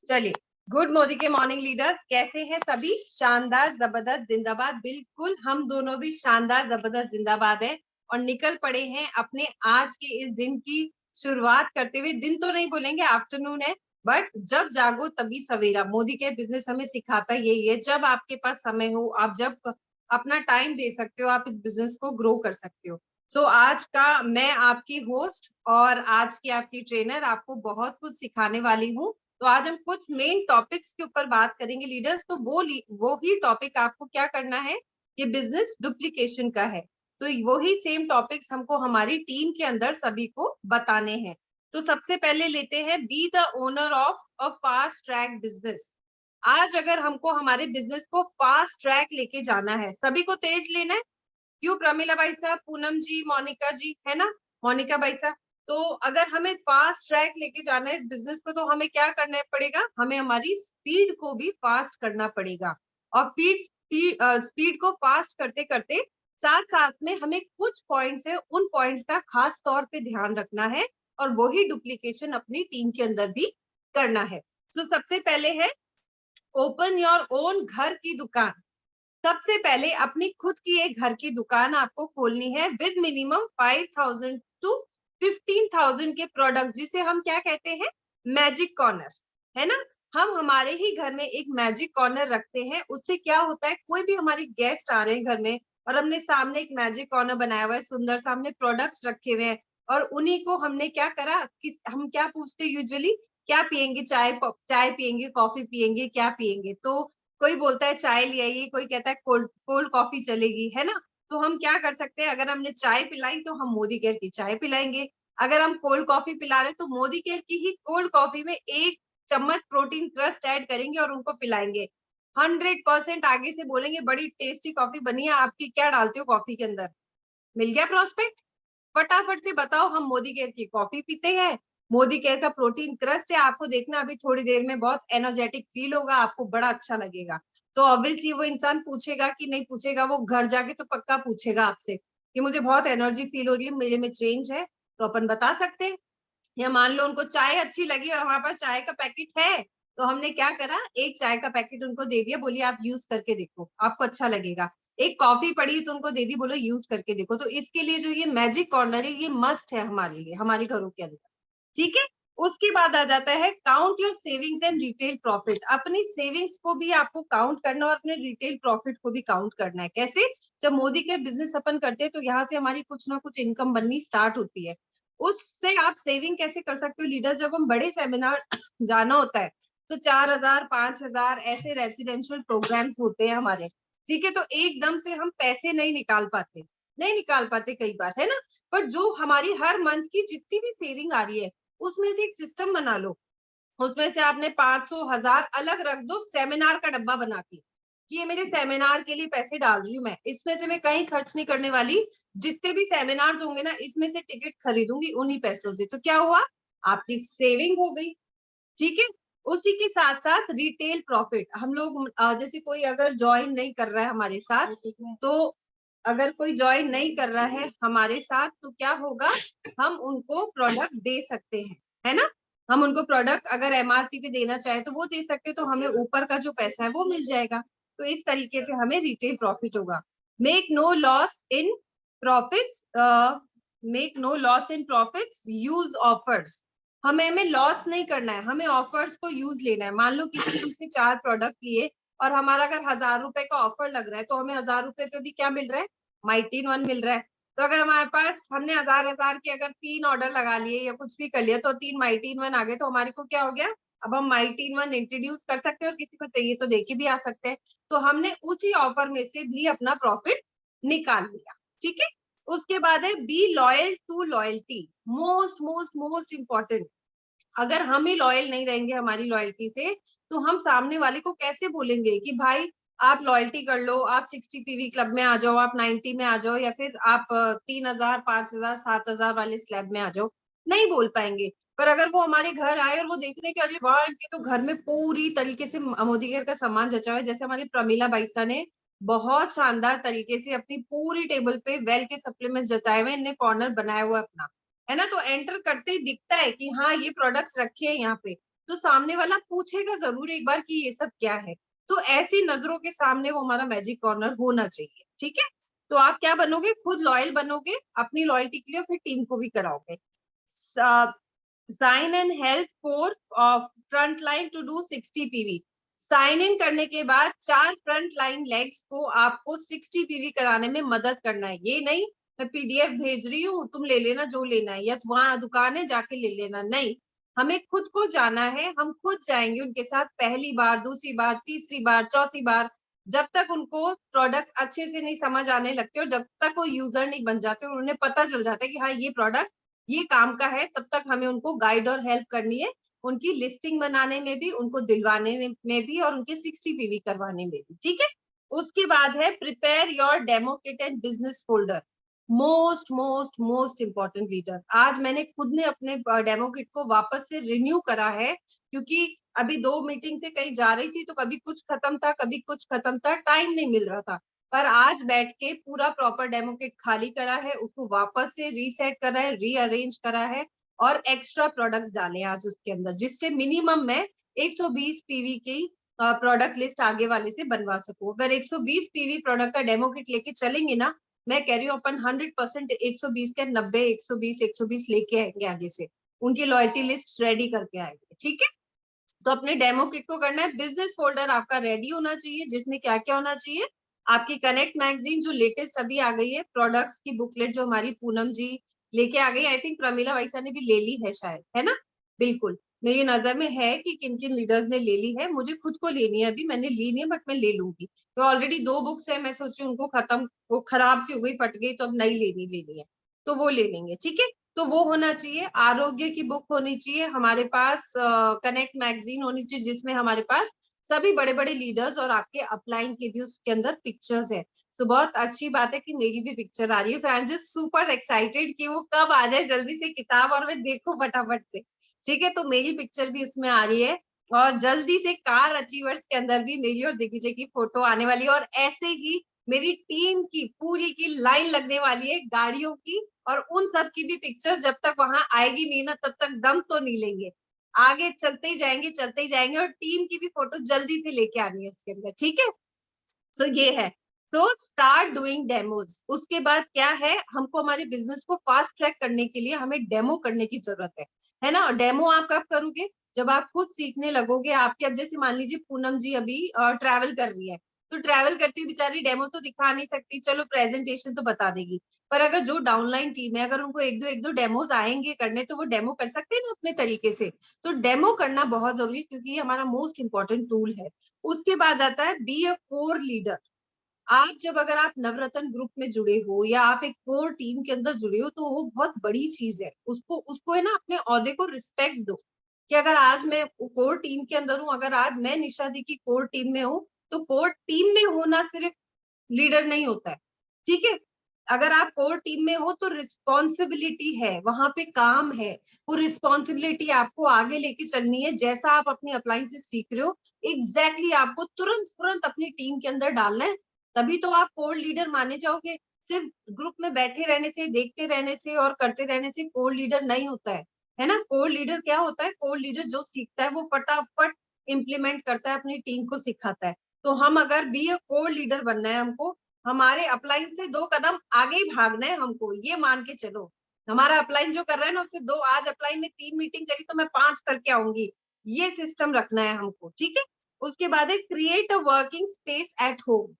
चलिए, गुड मोदी के morning leaders, कैसे हैं सभी? शानदार जबरदस्त जिंदाबाद। बिल्कुल हम दोनों भी शानदार जबरदस्त जिंदाबाद हैं और निकल पड़े हैं अपने आज के इस दिन की शुरुआत करते हुए। दिन तो नहीं बोलेंगे, आफ्टरनून है, बट जब जागो तभी सवेरा। मोदी के बिजनेस हमें सिखाता यही है, जब आपके पास समय हो, आप जब अपना टाइम दे सकते हो, आप इस बिजनेस को ग्रो कर सकते हो। सो आज का मैं आपकी होस्ट और आज की आपकी ट्रेनर आपको बहुत कुछ सिखाने वाली हूँ। तो आज हम कुछ मेन टॉपिक्स के ऊपर बात करेंगे लीडर्स। तो वो ही टॉपिक आपको क्या करना है, ये बिजनेस डुप्लीकेशन का है। तो वो ही सेम टॉपिक्स हमको हमारी टीम के अंदर सभी को बताने हैं। तो सबसे पहले लेते हैं, be the owner of a fast track business. आज अगर हमको हमारे बिजनेस को फास्ट ट्रैक लेके जाना है, सभी को तेज लेना है। क्यों प्रमिला भाई साहब, पूनम जी, मोनिका जी, है ना, मोनिका भाई साहब। तो अगर हमें फास्ट ट्रैक लेके जाना है इस बिजनेस को, तो हमें क्या करना पड़ेगा, हमें हमारी स्पीड को भी फास्ट करना पड़ेगा। और स्पीड को फास्ट करते करते साथ साथ में हमें कुछ पॉइंट्स है, उन पॉइंट्स का खास तौर पे ध्यान रखना है और वही डुप्लीकेशन अपनी टीम के अंदर भी करना है। तो सबसे पहले है, ओपन योर ओन घर की दुकान। सबसे पहले अपनी खुद की एक घर की दुकान आपको खोलनी है विद मिनिमम 5,000 टू 15,000 के प्रोडक्ट, जिसे हम क्या कहते हैं, मैजिक कॉर्नर, है ना। हम हमारे ही घर में एक मैजिक कॉर्नर रखते हैं। उससे क्या होता है, कोई भी हमारे गेस्ट आ रहे हैं घर में और हमने सामने एक मैजिक कॉर्नर बनाया हुआ है, सुंदर सामने प्रोडक्ट्स रखे हुए हैं, और उन्हीं को हमने क्या करा, हम क्या पूछते यूजुअली, क्या पियेंगे, चाय पियेंगे, कॉफी पियेंगे, क्या पियेंगे। तो कोई बोलता है चाय ले आइए, कोई कहता है कोल्ड कोल्ड कॉफी चलेगी, है ना। तो हम क्या कर सकते हैं, अगर हमने चाय पिलाई तो हम मोदी केयर की चाय पिलाएंगे। अगर हम कोल्ड कॉफी पिला रहे तो मोदी केयर की ही कोल्ड कॉफी में 1 चम्मच प्रोटीन क्रस्ट ऐड करेंगे और उनको पिलाएंगे। 100% आगे से बोलेंगे बड़ी टेस्टी कॉफी बनी है आपकी, क्या डालते हो कॉफी के अंदर। मिल गया प्रोस्पेक्ट। फटाफट से बताओ, हम मोदी केयर की कॉफी पीते हैं, मोदी केयर का प्रोटीन क्रस्ट है। आपको देखना अभी थोड़ी देर में बहुत एनर्जेटिक फील होगा, आपको बड़ा अच्छा लगेगा। तो ऑब्वियसली वो इंसान पूछेगा कि नहीं पूछेगा, वो घर जाके तो पक्का पूछेगा आपसे कि मुझे बहुत एनर्जी फील हो रही है, मेरे में चेंज है। तो अपन बता सकते हैं। या मान लो उनको चाय अच्छी लगी और हमारे पास चाय का पैकेट है, तो हमने क्या करा, एक चाय का पैकेट उनको दे दिया, बोलिए आप यूज करके देखो, आपको अच्छा लगेगा। एक कॉफी पड़ी तो उनको दे दी, बोलो यूज करके देखो। तो इसके लिए जो ये मैजिक कॉर्नर है, ये मस्ट है हमारे लिए, हमारे घरों के अंदर। ठीक है। उसके बाद आ जाता है, count your savings and retail profit. अपनी सेविंग्स को भी आपको काउंट करना और अपने रिटेल प्रॉफिट को भी काउंट करना है। कैसे? जब मोदी के बिजनेस अपन करते हैं तो यहाँ से हमारी कुछ ना कुछ इनकम बननी स्टार्ट होती है। उससे आप सेविंग कैसे कर सकते हो लीडर, जब हम बड़े सेमिनार जाना होता है तो 4,000 5,000 ऐसे रेसिडेंशियल प्रोग्राम्स होते हैं हमारे। ठीक है, तो एकदम से हम पैसे नहीं निकाल पाते कई बार, है ना। पर जो हमारी हर मंथ की जितनी भी सेविंग आ रही है, उसमें से एक सिस्टम बना लो। उसमें से आपने 500 1000 अलग रख दो, सेमिनार का डब्बा बना के कि ये मेरे सेमिनार के लिए पैसे डाल रही हूँ मैं, इसमें से मैं कहीं खर्च नहीं करने वाली। जितने भी सेमिनार होंगे ना, इसमें से टिकट खरीदूंगी उन्हीं पैसों से। तो क्या हुआ, आपकी सेविंग हो गई। ठीक है। उसी के साथ साथ रिटेल प्रॉफिट, हम लोग जैसे कोई अगर ज्वाइन नहीं कर रहा है हमारे साथ, तो अगर कोई ज्वाइन नहीं कर रहा है हमारे साथ तो क्या होगा, हम उनको प्रोडक्ट दे सकते हैं, है ना। हम उनको प्रोडक्ट अगर एमआरपी पे देना चाहे तो वो दे सकते हैं, तो हमें ऊपर का जो पैसा है वो मिल जाएगा। तो इस तरीके से हमें रिटेल प्रॉफिट होगा। Make no loss in profits, use offers. हमें लॉस नहीं करना है, हमें ऑफर्स को यूज लेना है। मान लो किसी ने हमसे 4 प्रोडक्ट लिए और हमारा अगर 1,000 रुपए का ऑफर लग रहा है, तो हमें 1,000 रुपए पे भी क्या मिल रहा है, माइटीन वन मिल रहा है। तो अगर हमारे पास, हमने 1,000 के अगर 3 ऑर्डर लगा लिए या कुछ भी कर लिया, तो 3 माइटीन वन आ गए, तो हमारे को क्या हो गया, अब हम माइटीन वन इंट्रोड्यूस कर सकते हैं और किसी को चाहिए तो देके भी आ सकते हैं। तो हमने उसी ऑफर में से भी अपना प्रॉफिट निकाल लिया। ठीक है। उसके बाद है, be loyal to loyalty. Most most most important. अगर हम ही लॉयल नहीं रहेंगे हमारी लॉयल्टी से, तो हम सामने वाले को कैसे बोलेंगे कि भाई आप लॉयल्टी कर लो, आप 60 पीवी क्लब में आ जाओ, आप 90 में आ जाओ, या फिर आप 3,000 5,000 7,000 वाले स्लैब में आ जाओ। नहीं बोल पाएंगे। पर अगर वो हमारे घर आए और वो देख रहे कि अरे वाह, इनके तो घर में पूरी तरीके से मोदी केयर का सामान जचा हुआ है, जैसे हमारी प्रमीला बाईसा ने बहुत शानदार तरीके से अपनी पूरी टेबल पे वेल के सप्लीमेंट्स जताए हुए, इनने कॉर्नर बनाया हुआ अपना, है ना। तो एंटर करते ही दिखता है कि हाँ ये प्रोडक्ट्स रखे हैं यहाँ पे। तो सामने वाला पूछेगा जरूर एक बार कि ये सब क्या है। तो ऐसी नजरों के सामने वो हमारा मैजिक कॉर्नर होना चाहिए, ठीक है। तो आप क्या बनोगे, खुद लॉयल बनोगे अपनी लॉयल्टी के लिए, फिर टीम को भी कराओगे। Sign and help for front line to do 60 PV. Sign in करने के बाद 4 फ्रंट लाइन लेग्स को आपको 60 पीवी कराने में मदद करना है। ये नहीं मैं पीडीएफ भेज रही हूँ तुम ले लेना जो लेना है, या वहां दुकान है जाके ले लेना, नहीं। हमें खुद को जाना है, हम खुद जाएंगे उनके साथ पहली बार, दूसरी बार, तीसरी बार, चौथी बार, जब तक उनको प्रोडक्ट अच्छे से नहीं समझ आने लगते और जब तक वो यूजर नहीं बन जाते और उन्हें पता चल जाता है कि हाँ ये प्रोडक्ट ये काम का है, तब तक हमें उनको गाइड और हेल्प करनी है, उनकी लिस्टिंग बनाने में भी, उनको दिलवाने में भी, और उनके 60 पीवी करवाने में भी, ठीक है। उसके बाद है prepare your demo kit and business folder. Most most most important leaders, आज मैंने खुद ने अपने डेमो किट को वापस से रिन्यू करा है, क्योंकि अभी 2 मीटिंग से कहीं जा रही थी तो कभी कुछ खत्म था, कभी कुछ खत्म था, टाइम नहीं मिल रहा था। पर आज बैठ के पूरा प्रॉपर डेमो किट खाली करा है, उसको वापस से रीसेट करा है, रीअरेंज करा है, और एक्स्ट्रा प्रोडक्ट्स डाले आज उसके अंदर, जिससे मिनिमम मैं 120 पीवी की प्रोडक्ट लिस्ट आगे वाले से बनवा सकूं। अगर 120 पीवी प्रोडक्ट का डेमो किट लेके चलेंगे ना, मैं कह रही हूँ अपन 100% 120 के 90 120 लेके आएंगे आगे से, उनकी लॉयल्टी लिस्ट रेडी करके आएंगे, ठीक है। तो अपने डेमो किट को करना है। बिजनेस फोल्डर आपका रेडी होना चाहिए, जिसमें क्या क्या होना चाहिए, आपकी कनेक्ट मैगजीन जो लेटेस्ट अभी आ गई है, प्रोडक्ट्स की बुकलेट जो हमारी पूनम जी लेके आ गई, आई थिंक प्रमीला वैसा ने भी ले ली है शायद, है ना। बिल्कुल मेरी नजर में है कि किन किन लीडर्स ने ले ली है, मुझे खुद को लेनी है, अभी मैंने ली नहीं है बट मैं ले लूंगी। तो ऑलरेडी 2 बुक्स है, मैं सोची उनको खत्म, वो खराब सी हो गई, फट गई, तो अब नई लेनी है, तो वो ले लेंगे, ठीक है। तो वो होना चाहिए। आरोग्य की बुक होनी चाहिए हमारे पास, कनेक्ट मैगजीन होनी चाहिए जिसमें हमारे पास सभी बड़े बड़े लीडर्स और आपके अपलाइन के भी उसके अंदर पिक्चर्स है। तो बहुत अच्छी बात है कि मेरी भी पिक्चर आ रही है, so I am just super excited कि वो कब आ जाए जल्दी से किताब और मैं देखूं फटाफट से, ठीक है। तो मेरी पिक्चर भी इसमें आ रही है, और जल्दी से कार अचीवर्स के अंदर भी मेरी और दिग्विजय की फोटो आने वाली है, और ऐसे ही मेरी टीम की पूरी की लाइन लगने वाली है गाड़ियों की, और उन सब की भी पिक्चर्स जब तक वहां आएगी नहीं ना तब तक दम तो नहीं लेंगे, आगे चलते ही जाएंगे, और टीम की भी फोटो जल्दी से लेके आनी है इसके अंदर, ठीक है। सो ये है। So start doing demos. उसके बाद क्या है, हमको हमारे बिजनेस को फास्ट ट्रैक करने के लिए हमें डेमो करने की जरूरत है ना। और डेमो आप कब करोगे, जब आप खुद सीखने लगोगे। आपके अब जैसे मान लीजिए पूनम जी अभी ट्रैवल कर रही है, तो ट्रैवल करती हुई बेचारी डेमो तो दिखा नहीं सकती, चलो प्रेजेंटेशन तो बता देगी, पर अगर जो डाउनलाइन टीम है, अगर उनको एक दो डेमोज आएंगे करने, तो वो डेमो कर सकते हैं ना अपने तरीके से। तो डेमो करना बहुत जरूरी है, क्योंकि ये हमारा मोस्ट इंपॉर्टेंट टूल है। उसके बाद आता है बी अ कोर लीडर। आप जब अगर आप नवरत्न ग्रुप में जुड़े हो या आप एक कोर टीम के अंदर जुड़े हो, तो वो बहुत बड़ी चीज है। उसको उसको है ना, अपने ओहदे को रिस्पेक्ट दो, कि अगर आज मैं कोर टीम के अंदर हूँ, अगर आज मैं निशा दी की कोर टीम में हूँ, तो कोर टीम में होना सिर्फ लीडर नहीं होता है, ठीक है। अगर आप कोर टीम में हो तो रिस्पॉन्सिबिलिटी है, वहां पे काम है, वो रिस्पॉन्सिबिलिटी आपको आगे लेके चलनी है। जैसा आप अपनी अपलाइन से सीख रहे हो, एग्जैक्टली आपको तुरंत तुरंत अपनी टीम के अंदर डालना है, तभी तो आप कोर लीडर माने जाओगे। सिर्फ ग्रुप में बैठे रहने से, देखते रहने से और करते रहने से कोर लीडर नहीं होता है ना। कोर लीडर क्या होता है, कोर लीडर जो सीखता है वो फटाफट इम्प्लीमेंट करता है, अपनी टीम को सिखाता है। तो हम अगर बी ए कोर लीडर बनना है, हमको हमारे अपलाइन से 2 कदम आगे ही भागना है, हमको ये मान के चलो। हमारा अपलाइन जो कर रहा है ना, उससे 2, आज अपलाइन ने 3 मीटिंग करी तो मैं 5 करके आऊंगी, ये सिस्टम रखना है हमको, ठीक है। उसके बाद है create a working space at home.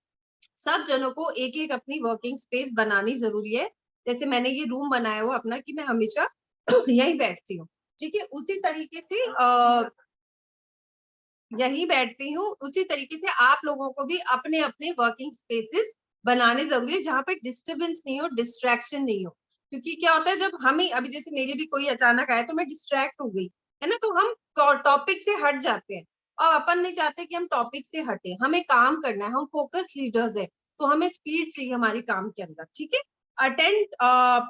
सब जनों को एक एक अपनी वर्किंग स्पेस बनानी जरूरी है। जैसे मैंने ये रूम बनाया हुआ अपना, कि मैं हमेशा यही बैठती हूँ, ठीक है। उसी तरीके से यही बैठती हूँ, उसी तरीके से आप लोगों को भी अपने अपने वर्किंग स्पेसेस बनाने जरूरी है, जहाँ पे डिस्टरबेंस नहीं हो, डिस्ट्रैक्शन नहीं हो। क्योंकि क्या होता है, जब हमें अभी जैसे मेरे भी कोई अचानक आया तो मैं डिस्ट्रैक्ट हो गई, है ना, तो हम टॉपिक से हट जाते हैं, और अपन नहीं चाहते कि हम टॉपिक से हटे, हमें काम करना है, हम फोकस लीडर्स है, तो हमें स्पीड चाहिए हमारे काम के अंदर, ठीक है। अटेंड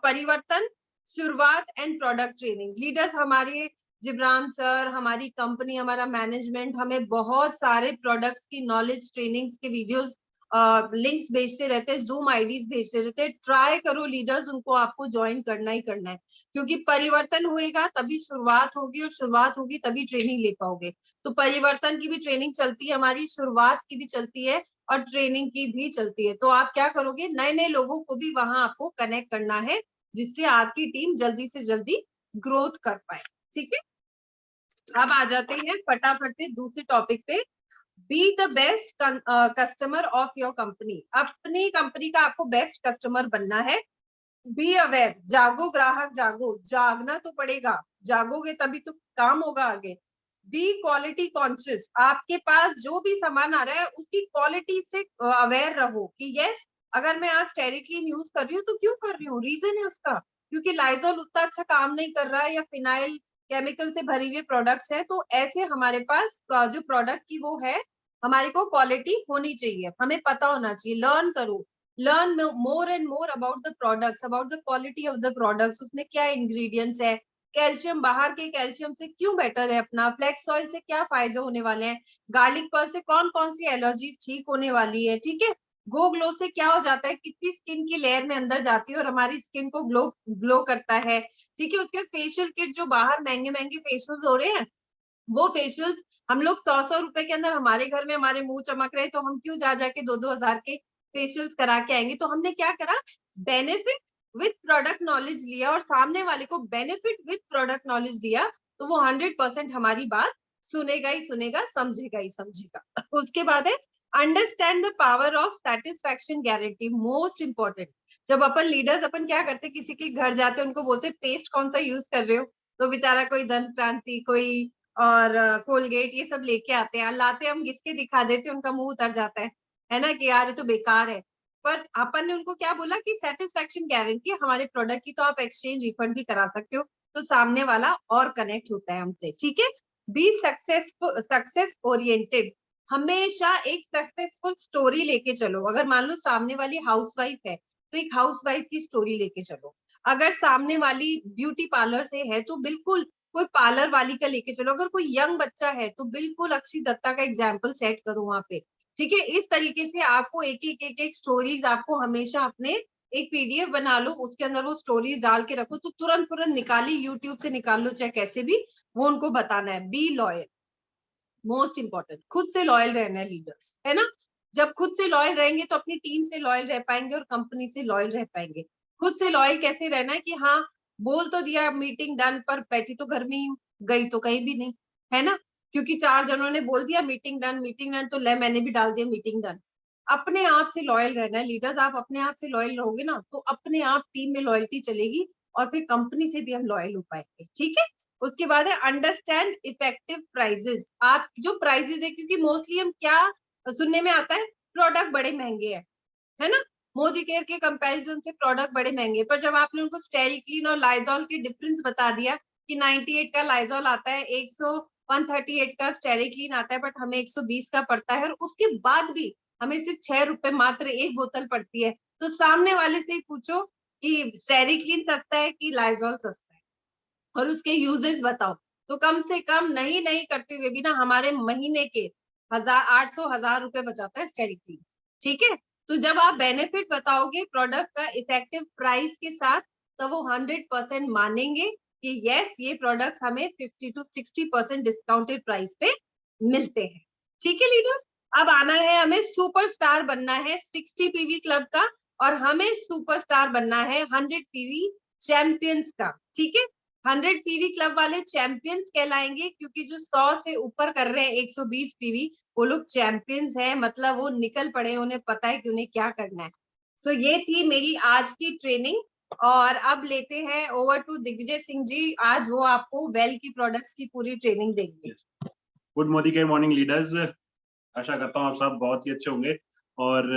परिवर्तन, शुरुआत एंड प्रोडक्ट ट्रेनिंग। लीडर्स हमारे जिब्रान सर, हमारी कंपनी, हमारा मैनेजमेंट हमें बहुत सारे प्रोडक्ट्स की नॉलेज ट्रेनिंग्स के वीडियोस लिंक्स भेजते रहते हैं, जूम आईडीज भेजते रहते हैं। ट्राई करो लीडर्स, उनको आपको ज्वाइन करना ही करना है, क्योंकि परिवर्तन होएगा तभी शुरुआत होगी, और शुरुआत होगी तभी ट्रेनिंग ले पाओगे। तो परिवर्तन की भी ट्रेनिंग चलती है हमारी, शुरुआत की भी चलती है और ट्रेनिंग की भी चलती है। तो आप क्या करोगे, नए नए लोगों को भी वहां आपको कनेक्ट करना है, जिससे आपकी टीम जल्दी से जल्दी ग्रोथ कर पाए। ठीक है, अब आ जाते हैं फटाफट से दूसरे टॉपिक पे। Be the best customer of your company. अपनी कंपनी का आपको बेस्ट कस्टमर बनना है। बी अवेयर, जागो ग्राहक जागो, जागना तो पड़ेगा, जागोगे तभी तो काम होगा आगे। बी क्वालिटी कॉन्शियस, आपके पास जो भी सामान आ रहा है उसकी क्वालिटी से अवेयर रहो कि यस, अगर मैं आज स्टेरिक्लीन यूज कर रही हूँ तो क्यों कर रही हूँ, रीजन है उसका, क्योंकि लाइजॉल उतना अच्छा काम नहीं कर रहा है या फिनाइल केमिकल से भरी हुई प्रोडक्ट्स है। तो ऐसे हमारे पास जो प्रोडक्ट की वो है, हमारे को क्वालिटी होनी चाहिए, हमें पता होना चाहिए। लर्न करो, learn more and more about the products, about the quality of the products, उसमें क्या इंग्रेडिएंट्स है, कैल्शियम बाहर के कैल्शियम से क्यों बेटर है अपना, फ्लेक्स ऑयल से क्या फायदे होने वाले हैं, गार्लिक पर्ल से कौन कौन सी एलर्जीज ठीक होने वाली है। ठीक है, गो ग्लो से क्या हो जाता है, कितनी स्किन की लेयर में अंदर जाती है और हमारी स्किन को ग्लो ग्लो करता है। ठीक है, उसके फेशियल किट जो बाहर महंगे महंगे फेशियल्स हो रहे हैं, वो फेशियल्स हम लोग 100-100 रुपए के अंदर हमारे घर में हमारे मुंह चमक रहे, तो हम क्यों जा जाके 2-2 हजार के फेशियल्स करा के आएंगे। तो हमने क्या करा, बेनिफिट विद प्रोडक्ट नॉलेज लिया और सामने वाले को बेनिफिट विद प्रोडक्ट नॉलेज दिया, तो वो 100% हमारी बात सुनेगा ही सुनेगा, समझेगा ही समझेगा। उसके बाद है understand the power of satisfaction guarantee, most important. जब अपन लीडर्स अपन क्या करते, किसी के घर जाते उनको बोलते पेस्ट कौन सा यूज कर रहे हो, तो बेचारा कोई दंत क्रांति, कोई और कोलगेट ये सब लेके आते हैं, लाते हम घिस के दिखा देते, उनका मुंह उतर जाता है ना, कि यार ये तो बेकार है। पर अपन ने उनको क्या बोला कि सेटिस्फैक्शन गारंटी है हमारे प्रोडक्ट की, तो आप एक्सचेंज रिफंड भी करा सकते हो, तो सामने वाला और कनेक्ट होता है हमसे। ठीक है, बी सक्सेसफुल, सक्सेस ओरिएंटेड, हमेशा एक सक्सेसफुल स्टोरी लेके चलो। अगर मान लो सामने वाली हाउसवाइफ है, तो एक हाउसवाइफ की स्टोरी लेके चलो। अगर सामने वाली ब्यूटी पार्लर से है, तो बिल्कुल कोई पार्लर वाली का लेके चलो। अगर कोई यंग बच्चा है, तो बिल्कुल अक्षय दत्ता का एग्जाम्पल सेट करो वहां पे। ठीक है, इस तरीके से आपको एक एक स्टोरीज आपको हमेशा अपने एक पीडीएफ बना लो, उसके अंदर वो स्टोरीज डाल के रखो, तो तुरंत तुरंत निकाली, यूट्यूब से निकाल लो, चाहे कैसे भी, वो उनको बताना है। बी लॉयल, मोस्ट इंपॉर्टेंट, खुद से लॉयल रहना है लीडर्स, है ना। जब खुद से लॉयल रहेंगे तो अपनी टीम से लॉयल रह पाएंगे और कंपनी से लॉयल रह पाएंगे। खुद से लॉयल कैसे रहना है कि हाँ, बोल तो दिया मीटिंग डन, पर बैठी तो घर में ही हूँ, गई तो कहीं भी नहीं, है ना, क्योंकि 4 जनों ने बोल दिया मीटिंग डन, तो ले मैंने भी डाल दिया मीटिंग डन। अपने आप से लॉयल रहना है लीडर्स, आप अपने आप से लॉयल रहोगे ना, तो अपने आप टीम में लॉयल्टी चलेगी और फिर कंपनी से भी हम लॉयल हो पाएंगे। ठीक है, उसके बाद है अंडरस्टैंड इफेक्टिव प्राइजेस। आप जो प्राइजेस है, क्योंकि मोस्टली हम क्या सुनने में आता है, प्रोडक्ट बड़े महंगे हैं, है ना, मोदी केयर के कंपैरिजन से प्रोडक्ट बड़े महंगे। पर जब आपने उनको स्टेरिक्लीन और लाइजॉल के डिफरेंस बता दिया कि 98 का लाइजॉल आता है, 138 का स्टेरिक्लीन आता है, बट हमें 120 का पड़ता है, और उसके बाद भी हमें सिर्फ 6 रुपए मात्र एक बोतल पड़ती है, तो सामने वाले से ही पूछो कि स्टेरिक्लीन सस्ता है कि लाइजॉल सस्ता है, और उसके यूजेस बताओ। तो कम से कम नहीं नहीं करते हुए भी ना हमारे महीने के 1,800 रुपए बचाता है स्टेरिक्लीन। ठीक है, तो जब आप बेनिफिट बताओगे प्रोडक्ट का इफेक्टिव प्राइस के साथ, तो वो 100% मानेंगे कि यस, ये प्रोडक्ट हमें 50 to 60% डिस्काउंटेड प्राइस पे मिलते हैं। ठीक है लीडर्स, अब आना है हमें सुपरस्टार बनना है 60 पीवी क्लब का, और हमें सुपरस्टार बनना है 100 पीवी चैंपियंस का। ठीक है, 100 पीवी क्लब वाले चैंपियंस कहलाएंगे, क्योंकि जो 100 से ऊपर कर रहे हैं 120 पीवी, वो लोग चैंपियंस हैं, मतलब वो निकल पड़े, उन्हें पता है कि उन्हें क्या करना है। सो ये थी मेरी आज की ट्रेनिंग, और अब लेते हैं ओवर टू दिग्विजय सिंह जी, आज वो आपको वेल की प्रोडक्ट्स की पूरी ट्रेनिंग देंगे। गुड मोदी के मॉर्निंग लीडर्स, आशा करता हूँ आप सब बहुत ही अच्छे होंगे, और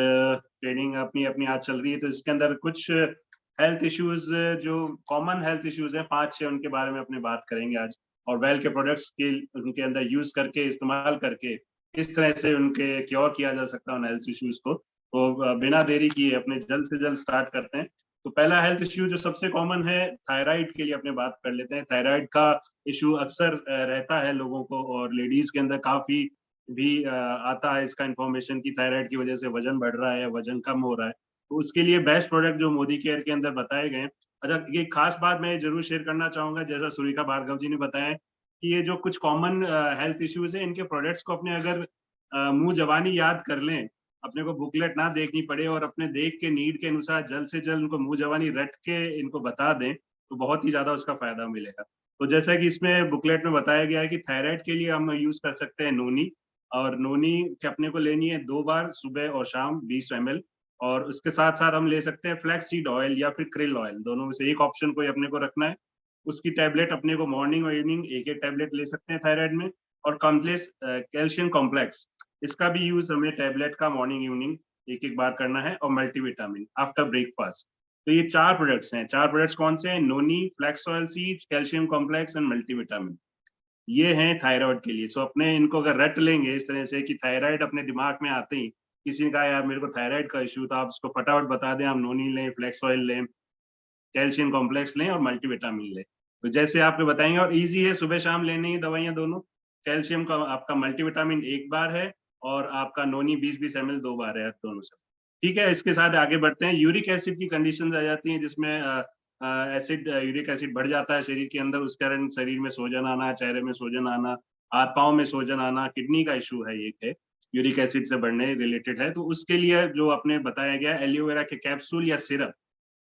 ट्रेनिंग अपनी अपनी आज चल रही है, तो इसके अंदर कुछ हेल्थ इश्यूज, जो कॉमन हेल्थ इश्यूज हैं 5-6, उनके बारे में अपने बात करेंगे आज, और वेल के प्रोडक्ट्स के उनके अंदर यूज करके, इस्तेमाल करके किस तरह से उनके क्योर किया जा सकता है उन हेल्थ इश्यूज को। तो बिना देरी किए अपने जल्द से जल्द स्टार्ट करते हैं। तो पहला हेल्थ इश्यू जो सबसे कॉमन है, थायराइड के लिए अपने बात कर लेते हैं। थायराइड का इश्यू अक्सर रहता है लोगों को, और लेडीज के अंदर काफी भी आता है इसका इन्फॉर्मेशन की थायराइड की वजह से वजन बढ़ रहा है, वजन कम हो रहा है, तो उसके लिए बेस्ट प्रोडक्ट जो मोदी केयर के अंदर बताए गए हैं। अच्छा, ये खास बात मैं जरूर शेयर करना चाहूंगा, जैसा सुरेखा भार्गव जी ने बताया कि ये जो कुछ कॉमन हेल्थ इश्यूज है, इनके प्रोडक्ट्स को अपने अगर मुंह जबानी याद कर लें, अपने को बुकलेट ना देखनी पड़े और अपने देख के नीड के अनुसार जल्द से जल्द उनको मुंह जबानी रट के इनको बता दें, तो बहुत ही ज्यादा उसका फायदा मिलेगा। तो जैसा कि इसमें बुकलेट में बताया गया है कि थायराइड के लिए हम यूज कर सकते हैं नोनी, और नोनी के अपने को लेनी है 2 बार सुबह और शाम 20 ml, और उसके साथ साथ हम ले सकते हैं फ्लैक्स सीड ऑयल या फिर क्रिल ऑयल, दोनों में से एक ऑप्शन कोई अपने को रखना है। उसकी टैबलेट अपने को मॉर्निंग और इवनिंग एक एक टैबलेट ले सकते हैं थायराइड में। और कॉम्प्लेक्स कैल्शियम कॉम्प्लेक्स, इसका भी यूज हमें टैबलेट का मॉर्निंग इवनिंग एक एक बार करना है, और मल्टीविटामिन आफ्टर ब्रेकफास्ट। तो ये 4 प्रोडक्ट्स हैं। 4 प्रोडक्ट्स कौन से हैं? Noni, flax oil seeds, calcium complex and multivitamin. ये हैं थायराइड के लिए। सो अपने इनको अगर रट लेंगे इस तरह से कि थायराइड अपने दिमाग में आते ही किसी ने कहा यार मेरे को थायराइड का इश्यू, तो आप उसको फटाफट बता दें, आप नोनी लें, फ्लैक्स ऑयल लें, कैल्शियम कॉम्प्लेक्स लें और मल्टीविटामिन लें। तो जैसे आपको बताएंगे, और इजी है, सुबह शाम लेनी ही दवाइयाँ दोनों। कैल्शियम का आपका मल्टीविटामिन एक बार है, और आपका नोनी 20-20 ml 2 बार है दोनों से। ठीक है, इसके साथ आगे बढ़ते हैं। यूरिक एसिड की कंडीशन आ जाती हैं, जिसमें एसिड यूरिक एसिड बढ़ जाता है शरीर के अंदर, उस कारण शरीर में सूजन आना, चेहरे में सूजन आना, हाथ पाँव में सूजन आना, किडनी का इशू है, ये है यूरिक एसिड से बढ़ने रिलेटेड है। तो उसके लिए जो आपने बताया गया एलोवेरा के कैप्सूल या सिरप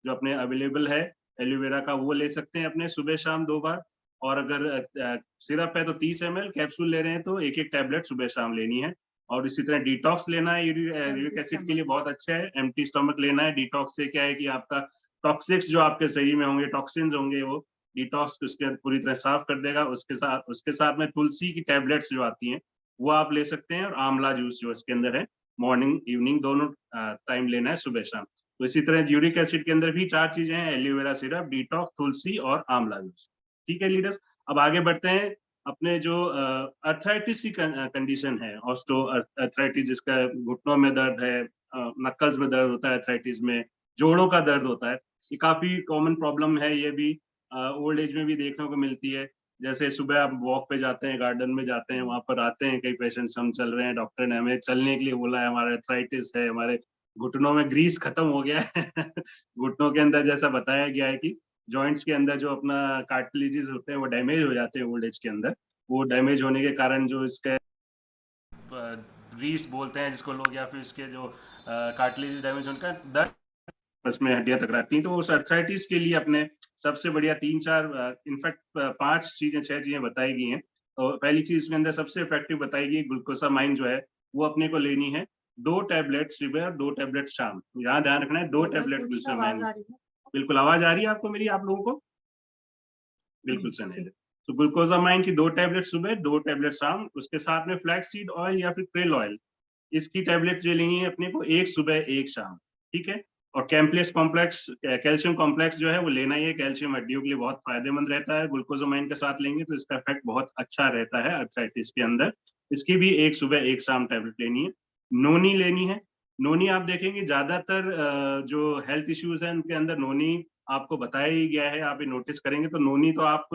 जो अपने अवेलेबल है एलोवेरा का, वो ले सकते हैं अपने सुबह शाम 2 बार। और अगर सिरप है तो 30 ml, कैप्सूल ले रहे हैं तो एक एक टैबलेट सुबह शाम लेनी है। और इसी तरह डिटॉक्स लेना है, यूरिक एसिड के लिए बहुत अच्छा है। एम्प्टी स्टमक लेना है। डिटॉक्स से क्या है कि आपका टॉक्सिक्स जो आपके शरीर में होंगे, टॉक्सिन्स होंगे, वो डिटॉक्स उसके पूरी तरह साफ कर देगा। उसके साथ में तुलसी की टैबलेट्स जो आती हैं वो आप ले सकते हैं, और आंवला जूस जो इसके अंदर है, मॉर्निंग इवनिंग दोनों टाइम लेना है, सुबह शाम। तो इसी तरह यूरिक एसिड के अंदर भी 4 चीजें हैं, एलोवेरा सिरप, डिटॉक्स, तुलसी और आंवला जूस। ठीक है लीडर्स, अब आगे बढ़ते हैं। अपने जो अर्थराइटिस की कंडीशन है, ऑस्टो अर्थराइटिस, जिसका घुटनों में दर्द है, नक्कल्स में दर्द होता है, अर्थराइटिस में जोड़ों का दर्द होता है, ये काफी कॉमन प्रॉब्लम है। ये भी ओल्ड एज में भी देखने को मिलती है। जैसे सुबह आप वॉक पे जाते हैं, गार्डन में जाते हैं, वहां पर आते हैं कई पेशेंट्स, हम चल रहे हैं, डॉक्टर ने हमें चलने के लिए बोला है, हमारा अर्थराइटिस है, हमारे घुटनों में ग्रीस खत्म हो गया है घुटनों के अंदर जैसा बताया गया है कि जॉइंट्स के अंदर जो अपना कार्टिलेजेस होते हैं वो डैमेज हो जाते हैं ओल्ड एज के अंदर। वो डैमेज होने के कारण जो इसके ग्रीस बोलते हैं जिसको लोग, या फिर इसके जो कार्टिलेजेस डैमेज होने का दर्द, उसमें हड्डियां टकराती हैं। तो उस अर्थराइटिस के लिए अपने सबसे बढ़िया 3-4 इनफैक्ट 5 चीजें 6 चीजें बताई गई हैं। तो पहली चीज इसके अंदर सबसे इफेक्टिव बताई गई, ग्लूकोसामाइन जो है वो अपने को लेनी है 2 टैबलेट सुबह और 2 टैबलेट शाम। यहाँ ध्यान रखना है 2 टैबलेट ग्लूकोसामाइन। बिल्कुल आवाज आ रही है आपको मेरी, आप लोगों को? बिल्कुल सुनिए। तो ग्लूकोसामाइन की 2 टैबलेट सुबह, 2 टैबलेट शाम। उसके साथ में फ्लैक्स सीड ऑयल या फिर क्रेल ऑयल, इसकी टैबलेट जो लेनी है अपने को, एक सुबह एक शाम। ठीक है। और कैम्प्लेक्स कॉम्प्लेक्स, कैल्शियम कॉम्प्लेक्स जो है वो लेना ही है, कैल्शियम हड्डियों के लिए बहुत फायदेमंद रहता है। ग्लूकोसामाइन के साथ लेंगे तो इसका इफेक्ट बहुत अच्छा रहता है अर्थराइटिस के अंदर। इसकी भी एक सुबह एक शाम टैबलेट लेनी है। नोनी लेनी है। नोनी आप देखेंगे ज्यादातर जो हेल्थ इश्यूज है उनके अंदर नोनी आपको बताया ही गया है। आप ये नोटिस करेंगे तो नोनी तो आप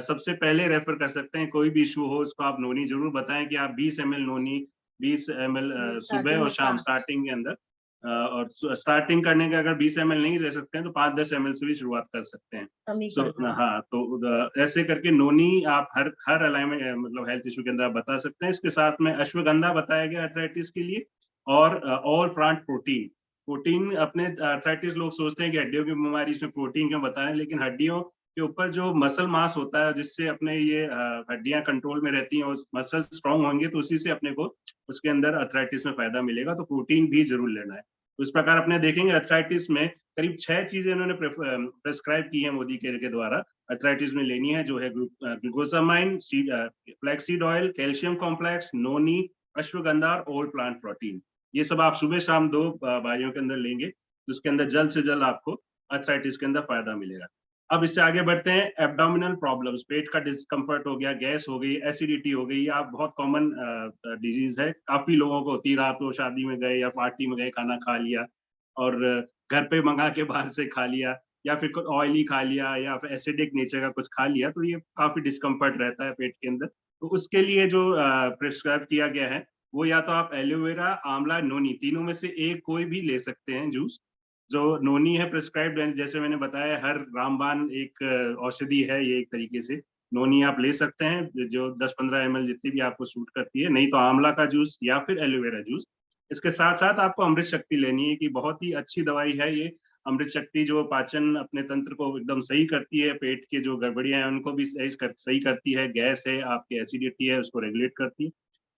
सबसे पहले रेफर कर सकते हैं। कोई भी इशू हो उसको आप नोनी जरूर बताएं कि आप 20 ml नोनी, 20 ml सुबह और शाम स्टार्टिंग के अंदर, और स्टार्टिंग करने के अगर 20 ml नहीं ले सकते हैं तो 5-10 ml से भी शुरुआत कर सकते हैं। हाँ, तो ऐसे करके नोनी आप हर अलाइनमेंट मतलब हेल्थ इशू के अंदर आप बता सकते हैं। इसके साथ में अश्वगंधा बताया गया अर्थराइटिस के लिए, और ऑल प्लांट प्रोटीन। प्रोटीन अपने अर्थराइटिस लोग सोचते हैं कि हड्डियों की बीमारी, इसमें प्रोटीन क्यों बताएं, लेकिन हड्डियों के ऊपर जो मसल मास होता है जिससे अपने ये हड्डियां कंट्रोल में रहती हैं, और मसल स्ट्रांग होंगे तो उसी से अपने को उसके अंदर अर्थराइटिस में फायदा मिलेगा। तो प्रोटीन भी जरूर लेना है। तो इस प्रकार अपने देखेंगे अर्थराइटिस में करीब 6 चीजें इन्होंने प्रेस्क्राइब की है मोदी के द्वारा अर्थराइटिस में लेनी है, जो है glucosamine, flaxseed oil, calcium complex, noni, ashwagandha और ऑल प्लांट प्रोटीन। ये सब आप सुबह शाम 2 बारियों के अंदर लेंगे तो उसके अंदर जल्द से जल्द आपको अर्थराइटिस के अंदर फायदा मिलेगा। अब इससे आगे बढ़ते हैं। एब्डोमिनल प्रॉब्लम्स, पेट का डिस्कम्फर्ट हो गया, गैस हो गई, एसिडिटी हो गई, आप बहुत कॉमन डिजीज है, काफी लोगों को होती है। रात को शादी में गए या पार्टी में गए, खाना खा लिया और घर पे मंगा के बाहर से खा लिया, या फिर कुछ ऑयली खा लिया, या फिर एसिडिक नेचर का कुछ खा लिया, तो ये काफी डिस्कम्फर्ट रहता है पेट के अंदर। तो उसके लिए जो प्रिस्क्राइब किया गया है वो या तो आप एलोवेरा, आंवला, नोनी तीनों में से एक कोई भी ले सकते हैं जूस। जो नोनी है प्रिस्क्राइब्ड, जैसे मैंने बताया हर रामबाण एक औषधि है, ये एक तरीके से नोनी आप ले सकते हैं जो 10-15 ml जितनी भी आपको सूट करती है, नहीं तो आंवला का जूस या फिर एलोवेरा जूस। इसके साथ साथ आपको अमृत शक्ति लेनी है कि बहुत ही अच्छी दवाई है ये। अमृत शक्ति जो पाचन अपने तंत्र को एकदम सही करती है, पेट के जो गड़बड़ियां हैं उनको भी सही करती है, गैस है, आपकी एसिडिटी है उसको रेगुलेट करती है।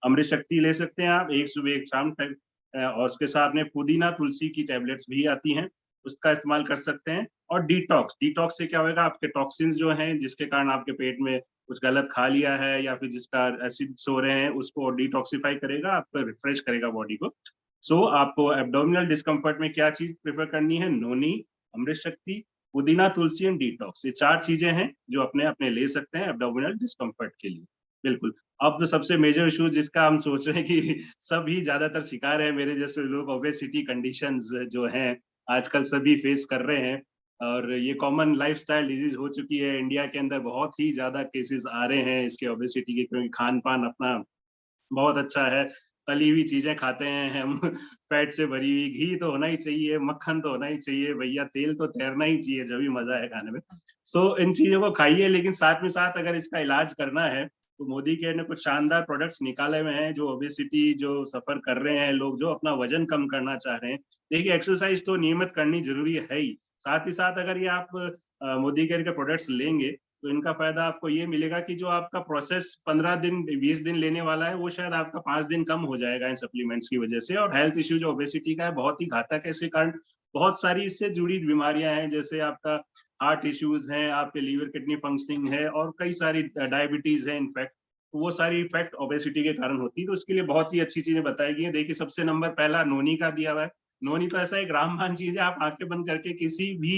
अमृत शक्ति ले सकते हैं आप एक सुबह एक शाम टाइम, और उसके साथ में पुदीना तुलसी की टैबलेट्स भी आती हैं, उसका इस्तेमाल कर सकते हैं। और डिटॉक्स, डिटॉक्स से क्या होगा, आपके टॉक्सिन्स जो हैं जिसके कारण आपके पेट में कुछ गलत खा लिया है या फिर जिसका एसिड्स हो रहे हैं उसको डिटॉक्सिफाई करेगा, आपको रिफ्रेश करेगा बॉडी को। सो आपको एब्डोमिनल डिस्कम्फर्ट में क्या चीज प्रेफर करनी है, नोनी, अमृत शक्ति, पुदीना तुलसी एंड डिटॉक्स, ये 4 चीजें हैं जो अपने अपने ले सकते हैं एब्डोमिनल डिस्कम्फर्ट के लिए। बिल्कुल। अब तो सबसे मेजर इशू जिसका हम सोच रहे हैं कि सभी ज्यादातर शिकार है मेरे जैसे लोग, ओबेसिटी कंडीशंस जो हैं आजकल सभी फेस कर रहे हैं, और ये कॉमन लाइफस्टाइल डिजीज हो चुकी है। इंडिया के अंदर बहुत ही ज्यादा केसेस आ रहे हैं इसके ओबेसिटी के, क्योंकि खान पान अपना बहुत अच्छा है, तली हुई चीजें खाते हैं हम फैट से भरी हुई, घी तो होना ही चाहिए, मक्खन तो होना ही चाहिए भैया, तेल तो तैरना ही चाहिए, जब भी मजा है खाने में। सो इन चीजों को खाइए, लेकिन साथ में साथ अगर इसका इलाज करना है तो मोदी केयर ने कुछ शानदार प्रोडक्ट्स निकाले हुए हैं जो ओबेसिटी जो सफर कर रहे हैं लोग, जो अपना वजन कम करना चाह रहे हैं। देखिए एक्सरसाइज तो नियमित करनी जरूरी है ही, साथ ही साथ अगर ये आप मोदी केयर के प्रोडक्ट्स लेंगे तो इनका फायदा आपको ये मिलेगा कि जो आपका प्रोसेस 15 दिन 20 दिन लेने वाला है वो शायद आपका 5 दिन कम हो जाएगा इन सप्लीमेंट्स की वजह से। और हेल्थ इश्यू जो ओबेसिटी का है बहुत ही घातक है, इसके कारण बहुत सारी इससे जुड़ी बीमारियां हैं, जैसे आपका हार्ट इश्यूज हैं, आपके लीवर किडनी फंक्शनिंग है, और कई सारी डायबिटीज है इनफैक्ट, तो वो सारी इफेक्ट ओबेसिटी के कारण होती है। तो उसके लिए बहुत ही अच्छी चीजें बताई गई है। देखिए सबसे नंबर पहला नोनी का दिया हुआ है। नोनी तो ऐसा एक रामबाण चीज है, आप आंखें बंद करके किसी भी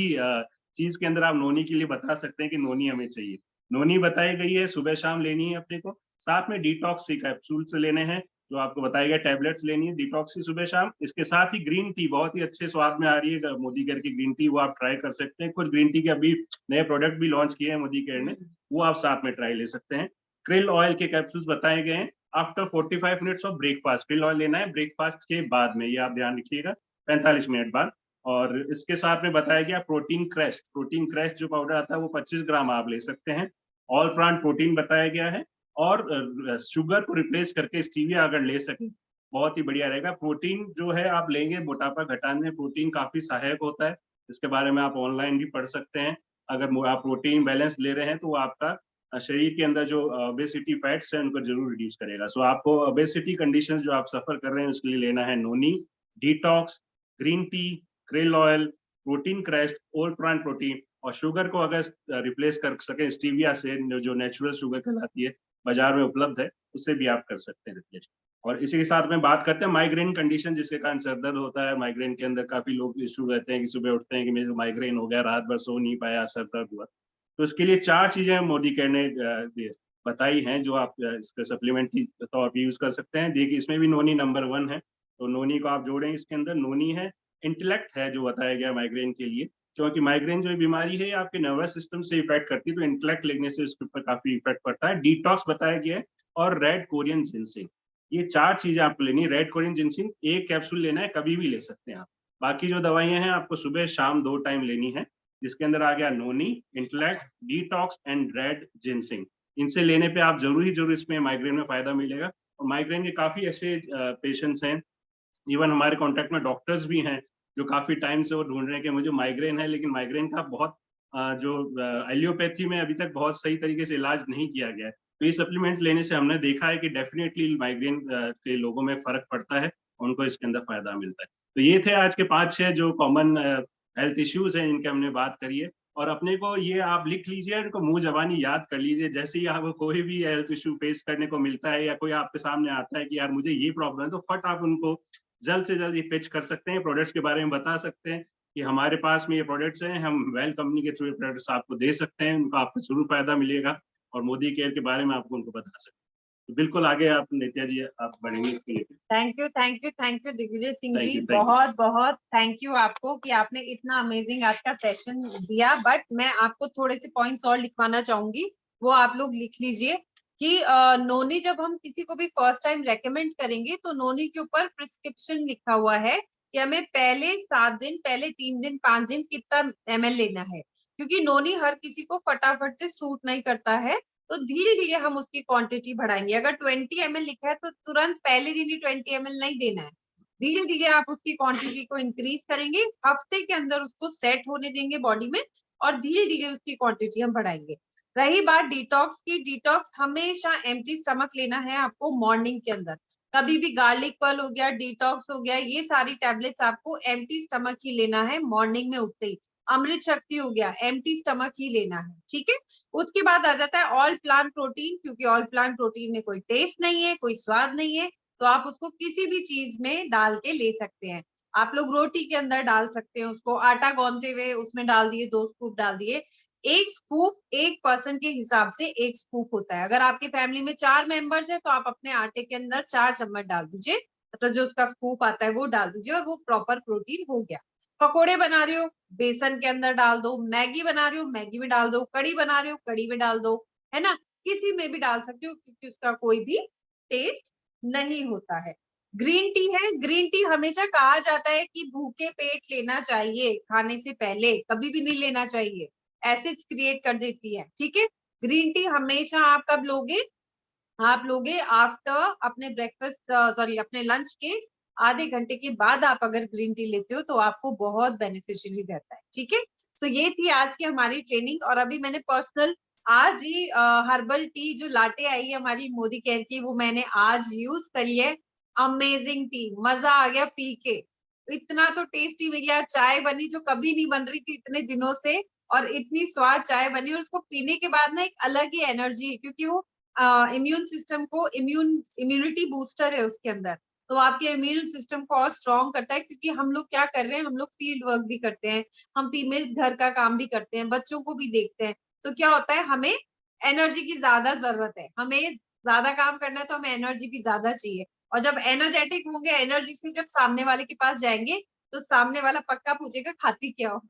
चीज के अंदर आप नोनी के लिए बता सकते हैं कि नोनी हमें चाहिए। नोनी बताई गई है सुबह शाम लेनी है अपने को, साथ में डिटॉक्स कैप्सूल्स लेने हैं जो आपको बताया गया, टैबलेट्स लेनी है डिटॉक्स की सुबह शाम। इसके साथ ही ग्रीन टी बहुत ही अच्छे स्वाद में आ रही है मोदी केयर की ग्रीन टी, वो आप ट्राई कर सकते हैं। कुछ ग्रीन टी के अभी नए प्रोडक्ट भी लॉन्च किए हैं मोदी केयर ने, वो आप साथ में ट्राई ले सकते हैं। क्रिल ऑयल के कैप्सूल्स बताए गए हैं after 45 minutes of breakfast, krill oil लेना है ब्रेकफास्ट के बाद में, ये आप ध्यान रखिएगा 45 मिनट बाद। और इसके साथ में बताया गया प्रोटीन क्रेस्ट, प्रोटीन क्रेस्ट जो पाउडर आता है वो 25 ग्राम आप ले सकते हैं। ऑल प्लांट प्रोटीन बताया गया है, और शुगर को रिप्लेस करके स्टीविया अगर ले सके बहुत ही बढ़िया रहेगा। प्रोटीन जो है आप लेंगे मोटापा घटाने में, प्रोटीन काफी सहायक होता है, इसके बारे में आप ऑनलाइन भी पढ़ सकते हैं। अगर आप प्रोटीन बैलेंस ले रहे हैं तो वो आपका शरीर के अंदर जो ओबेसिटी फैट्स है उनको जरूर रिड्यूस करेगा। सो आपको ओबेसिटी कंडीशंस जो आप सफर कर रहे हैं उसके लिए लेना है noni, detox, green tea, krill oil, protein crest, all plant protein, और शुगर को अगर रिप्लेस कर सके स्टीविया से जो नेचुरल शुगर कहलाती है बाजार में उपलब्ध है, उससे भी आप कर सकते हैं रिप्लेस। और इसी के साथ में बात करते हैं माइग्रेन कंडीशन जिसके कारण सर दर्द होता है। माइग्रेन के अंदर काफी लोग इशू रहते हैं कि सुबह उठते हैं कि मेरे माइग्रेन हो गया, रात भर सो नहीं पाया, सर दर्द हुआ। तो इसके लिए 4 चीजें मोदी केयर ने बताई हैं जो आप इसके सप्लीमेंट की तौर पर यूज कर सकते हैं। देखिए इसमें भी नोनी नंबर 1 है, तो नोनी को आप जोड़ें इसके अंदर। नोनी है, इंटेलेक्ट है जो बताया गया माइग्रेन के लिए, क्योंकि माइग्रेन जो बीमारी है आपके नर्वस सिस्टम से इफेक्ट करती है, तो इंटेलेक्ट लेने से उसके ऊपर काफी इफेक्ट पड़ता है। डिटॉक्स बताया गया है, और रेड कोरियन जिनसिंग, ये 4 चीजें आपको लेनी है। रेड कोरियन जिनसिंग एक कैप्सूल लेना है, कभी भी ले सकते हैं आप। बाकी जो दवाइयां हैं आपको सुबह शाम 2 टाइम लेनी है, जिसके अंदर आ गया noni, intellect, detox and red ginseng. इनसे लेने पे आप जरूर इसमें माइग्रेन में फायदा मिलेगा। और माइग्रेन के काफी ऐसे पेशेंट्स हैं, इवन हमारे कांटेक्ट में डॉक्टर्स भी हैं जो काफी टाइम से वो ढूंढ रहे हैं कि मुझे माइग्रेन है, लेकिन माइग्रेन का बहुत जो एलियोपैथी में अभी तक बहुत सही तरीके से इलाज नहीं किया गया है। तो ये सप्लीमेंट्स लेने से हमने देखा है कि डेफिनेटली माइग्रेन के लोगों में फर्क पड़ता है, उनको इसके अंदर फायदा मिलता है। तो ये थे आज के 5-6 जो कॉमन हेल्थ इश्यूज हैं इनके हमने बात करी है। और अपने को ये आप लिख लीजिए, इनको मुंह जबानी याद कर लीजिए, जैसे ही आपको कोई भी हेल्थ इश्यू फेस करने को मिलता है या कोई आपके सामने आता है कि यार मुझे ये प्रॉब्लम है, तो फट आप उनको जल्द से जल्द ये पिच कर सकते हैं, प्रोडक्ट्स के बारे में बता सकते हैं कि हमारे पास में ये प्रोडक्ट्स हैं, हम वेल कंपनी के थ्रू प्रोडक्ट्स आपको दे सकते हैं, उनका आपको जरूर फायदा मिलेगा, और मोदी केयर के बारे में आपको उनको बता सकते हैं। तो बिल्कुल आगे आप नित्या जी आप बढ़ेंगे इसके लिए। Thank you Digvijay Singh ji, Thank you. बहुत बहुत थैंक यू आपको कि आपने इतना अमेजिंग आज का सेशन दिया। बट मैं आपको थोड़े से पॉइंट्स और लिखवाना चाहूंगी, वो आप लोग लिख लीजिए। कि नोनी जब हम किसी को भी फर्स्ट टाइम रेकमेंड करेंगे तो नोनी के ऊपर प्रिस्क्रिप्शन लिखा हुआ है कि हमें पहले 7 दिन, पहले 3 दिन, 5 दिन कितना ml लेना है, क्योंकि नोनी हर किसी को फटाफट से सूट नहीं करता है, तो धीरे धीरे हम उसकी क्वांटिटी बढ़ाएंगे। अगर 20 ml लिखा है तो तुरंत पहले दिन ही 20 ml नहीं देना है, धीरे धीरे आप उसकी क्वांटिटी को इंक्रीज करेंगे, हफ्ते के अंदर उसको सेट होने देंगे बॉडी में, और धीरे धीरे उसकी क्वांटिटी हम बढ़ाएंगे। रही बात डिटॉक्स की, डिटॉक्स हमेशा एम्प्टी स्टमक लेना है आपको मॉर्निंग के अंदर। कभी भी गार्लिक पर्ल हो गया, डिटॉक्स हो गया, ये सारी टैबलेट्स आपको एम्प्टी स्टमक ही लेना है मॉर्निंग में उठते ही। अमृत शक्ति हो गया, एम्प्टी स्टमक ही लेना है, ठीक है। उसके बाद आ जाता है ऑल प्लांट प्रोटीन, क्योंकि ऑल प्लांट प्रोटीन में कोई टेस्ट नहीं है, कोई स्वाद नहीं है, तो आप उसको किसी भी चीज में डाल के ले सकते हैं। आप लोग रोटी के अंदर डाल सकते हैं उसको, आटा गौंदते हुए उसमें डाल दिए, 2 स्कूप डाल दिए। 1 स्कूप 1 पर्सन के हिसाब से 1 स्कूप होता है। अगर आपकी फैमिली में 4 मेंबर्स है तो आप अपने आटे के अंदर 4 चम्मच डाल दीजिए, मतलब जो उसका स्कूप आता है वो डाल दीजिए, और वो प्रॉपर प्रोटीन हो गया। पकोड़े बना रहे हो, बेसन के अंदर डाल दो, मैगी बना रहे हो, मैगी में डाल दो, कड़ी बना रहे हो, कड़ी में डाल दो, है ना, किसी में भी डाल सकते हो, क्योंकि उसका कोई भी टेस्ट नहीं होता है। ग्रीन टी है, ग्रीन टी हमेशा कहा जाता है कि भूखे पेट लेना चाहिए, खाने से पहले कभी भी नहीं लेना चाहिए, एसिड्स क्रिएट कर देती है, ठीक है। ग्रीन टी हमेशा आप कब लोगे, आप लोगे आफ्टर अपने ब्रेकफास्ट, सॉरी अपने लंच के आधे घंटे के बाद आप अगर ग्रीन टी लेते हो तो आपको बहुत बेनिफिशियरी रहता है, ठीक है। तो ये थी आज की हमारी ट्रेनिंग, और अभी मैंने पर्सनल आज ही हर्बल टी जो लाटे आई है हमारी मोदी केयर की, वो मैंने आज यूज करी है। अमेजिंग टी, मजा आ गया पी के, इतना तो टेस्टी मिला, चाय बनी जो कभी नहीं बन रही थी इतने दिनों से, और इतनी स्वाद चाय बनी, और उसको पीने के बाद ना एक अलग ही एनर्जी है, क्योंकि वो इम्यून सिस्टम को इम्यूनिटी बूस्टर है उसके अंदर, तो आपके इम्यून सिस्टम को और स्ट्रॉन्ग करता है। क्योंकि हम लोग क्या कर रहे हैं, हम लोग फील्ड वर्क भी करते हैं, हम फीमेल्स घर का काम भी करते हैं, बच्चों को भी देखते हैं, तो क्या होता है, हमें एनर्जी की ज्यादा जरूरत है, हमें ज्यादा काम करना है तो हमें एनर्जी भी ज्यादा चाहिए। और जब एनर्जेटिक होंगे, एनर्जी से जब सामने वाले के पास जाएंगे, तो सामने वाला पक्का पूछेगा खाती क्या हो,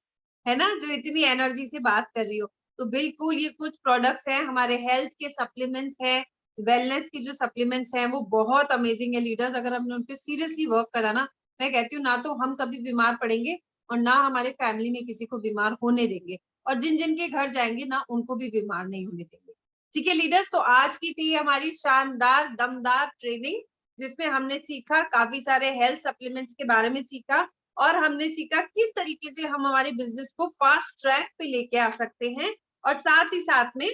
है ना, जो इतनी एनर्जी से बात कर रही हो। तो बिल्कुल ये कुछ प्रोडक्ट्स हैं, हमारे हेल्थ के सप्लीमेंट्स हैं, वेलनेस की जो सप्लीमेंट्स हैं वो बहुत अमेजिंग है लीडर्स। अगर हमने उन पे सीरियसली वर्क करा ना, मैं कहती हूँ ना तो हम कभी बीमार पड़ेंगे, और ना हमारे फैमिली में किसी को बीमार होने देंगे, और जिन जिन के घर जाएंगे ना उनको भी बीमार नहीं होने देंगे, ठीक है लीडर्स। तो आज की थी हमारी शानदार दमदार ट्रेनिंग, जिसमें हमने सीखा काफी सारे हेल्थ सप्लीमेंट्स के बारे में सीखा, और हमने सीखा किस तरीके से हम हमारे बिजनेस को फास्ट ट्रैक पे लेके आ सकते हैं, और साथ ही साथ में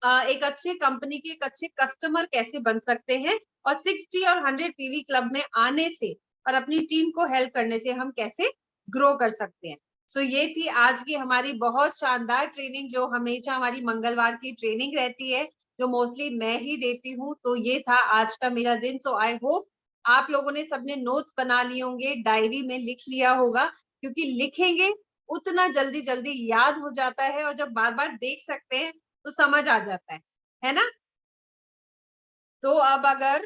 एक अच्छे कंपनी के एक अच्छे कस्टमर कैसे बन सकते हैं, और 60 और 100 पीवी क्लब में आने से और अपनी टीम को हेल्प करने से हम कैसे ग्रो कर सकते हैं। सो ये थी आज की हमारी बहुत शानदार ट्रेनिंग, जो हमेशा हमारी मंगलवार की ट्रेनिंग रहती है, जो मोस्टली मैं ही देती हूँ। तो ये था आज का मेरा दिन। सो आई होप आप लोगों ने सबने नोट्स बना लिए होंगे, डायरी में लिख लिया होगा, क्योंकि लिखेंगे उतना जल्दी जल्दी याद हो जाता है, और जब बार बार देख सकते हैं तो समझ आ जाता है ना। तो अब अगर